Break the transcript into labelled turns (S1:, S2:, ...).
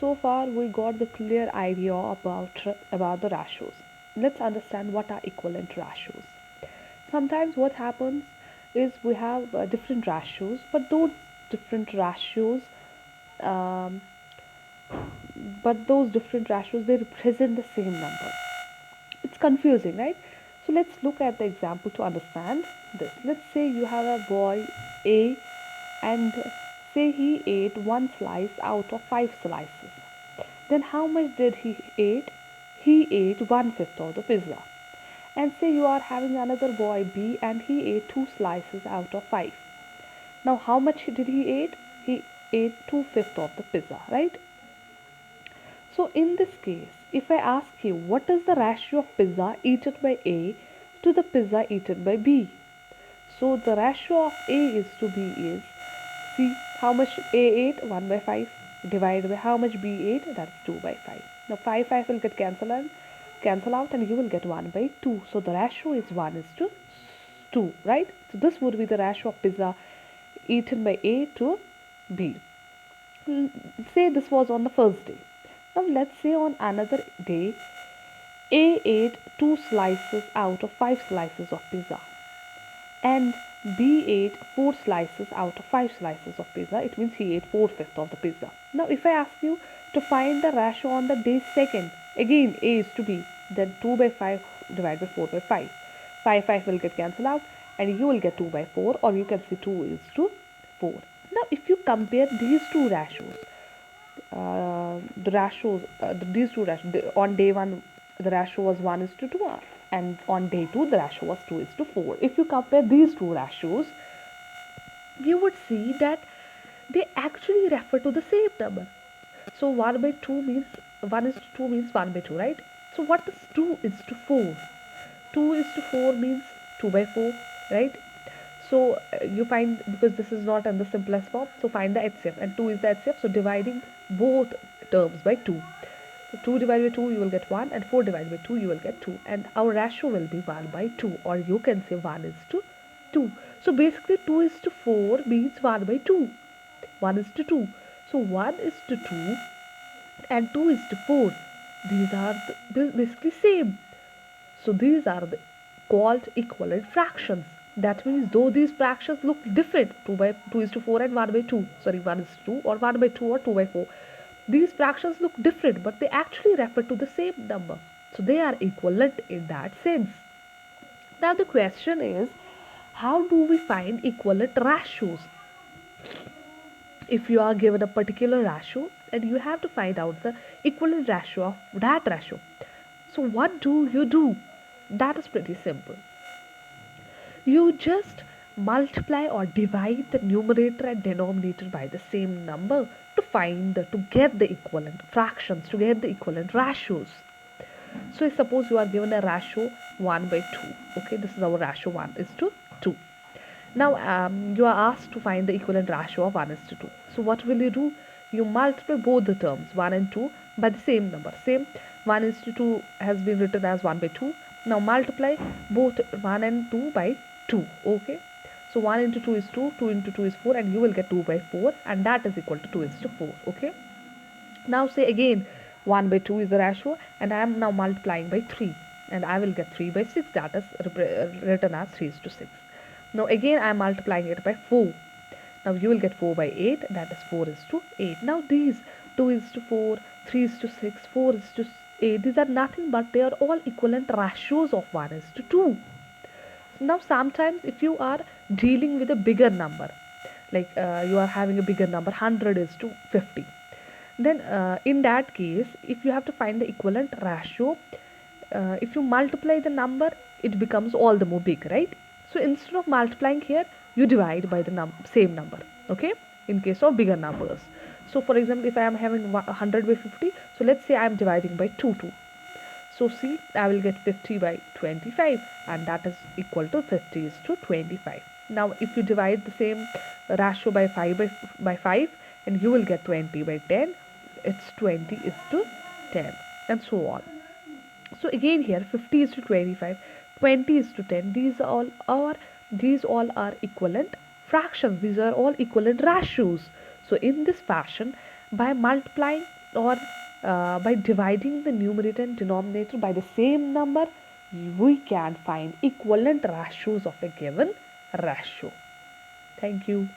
S1: so far we got the clear idea about the ratios. Let's understand what are equivalent ratios. Sometimes what happens is we have different ratios, but those different ratios um, they represent the same number. It's confusing, right? So let's look at the example to understand this. Let's say you have a boy A, and say he ate one slice out of five slices. Then how much did he eat? He ate one fifth of the pizza. And say you are having another boy B, and he ate two slices out of five. Now how much did he eat? He ate two-fifths of the pizza, right? So in this case, if I ask you what is the ratio of pizza eaten by A to the pizza eaten by B? So the ratio of A is to B is, see how much A ate, 1 by 5, divided by how much B ate, that's 2 by 5. Now 5 will get cancel out, and you will get 1 by 2. So the ratio is 1 is to 2, right? So this would be the ratio of pizza eaten by A to B. Say this was on the first day. Now let's say on another day, A ate 2 slices out of 5 slices of pizza, and B ate 4 slices out of 5 slices of pizza. It means he ate 4/5 of the pizza. Now if I ask you to find the ratio on the day second, again A is to B, then 2 by 5 divided by 4 by 5. 5 will get cancelled out, and you will get 2 by 4, or you can see 2 is to 4. Now if you compare these two ratios, these two ratios, on day 1 the ratio was 1 is to 2, and on day 2 the ratio was 2 is to 4. If you compare these two ratios, you would see that they actually refer to the same number. So 1 by 2 means 1 is to 2 means 1 by 2, right? So what is 2 is to 4? 2 is to 4 means 2 by 4, right? So you find, because this is not in the simplest form, so find the HCF, and 2 is the HCF, so dividing both terms by 2. So 2 divided by 2 you will get 1, and 4 divided by 2 you will get 2, and our ratio will be 1 by 2, or you can say 1 is to 2. So basically 2 is to 4 means 1 by 2. 1 is to 2. So 1 is to 2 and 2 is to 4. These are basically same. So these are called equivalent fractions. That means though these fractions look different, 2 is to 4 and 1 by 2, sorry, 1 is to 2, or 1 by 2 or 2 by 4. These fractions look different, but they actually refer to the same number. So they are equivalent in that sense. Now the question is, how do we find equivalent ratios? If you are given a particular ratio and you have to find out the equivalent ratio of that ratio, so what do you do? That is pretty simple. You just multiply or divide the numerator and denominator by the same number to get the equivalent fractions, to get the equivalent ratios. So suppose you are given a ratio 1 by 2. Okay, this is our ratio, 1 is to 2. Now you are asked to find the equivalent ratio of 1 is to 2. So what will you do? You multiply both the terms 1 and 2 by the same number. Same, 1 is to 2 has been written as 1 by 2. Now multiply both 1 and 2 by 2. Okay. So 1 into 2 is 2, 2 into 2 is 4, and you will get 2 by 4, and that is equal to 2 is to 4. Okay. Now say again 1 by 2 is the ratio, and I am now multiplying by 3, and I will get 3 by 6, that is written as 3 is to 6. Now again I am multiplying it by 4. Now you will get 4 by 8, that is 4 is to 8. Now these 2 is to 4, 3 is to 6, 4 is to 8, these are nothing but they are all equivalent ratios of 1 is to 2. Now sometimes if you are dealing with a bigger number, like you are having a bigger number, 100 is to 50, then in that case, if you have to find the equivalent ratio, if you multiply the number, it becomes all the more big, right? So instead of multiplying here, you divide by the same number, okay, in case of bigger numbers. So for example, if I am having 100 by 50, so let's say I am dividing by 2. So see, I will get 50 by 25, and that is equal to 50 is to 25. Now if you divide the same ratio by 5, and you will get 20 by 10, it's 20 is to 10, and so on. So again here 50 is to 25, 20 is to 10. These all are equivalent fractions. These are all equivalent ratios. So in this fashion, by multiplying or by dividing the numerator and denominator by the same number, we can find equivalent ratios of a given ratio. Thank you.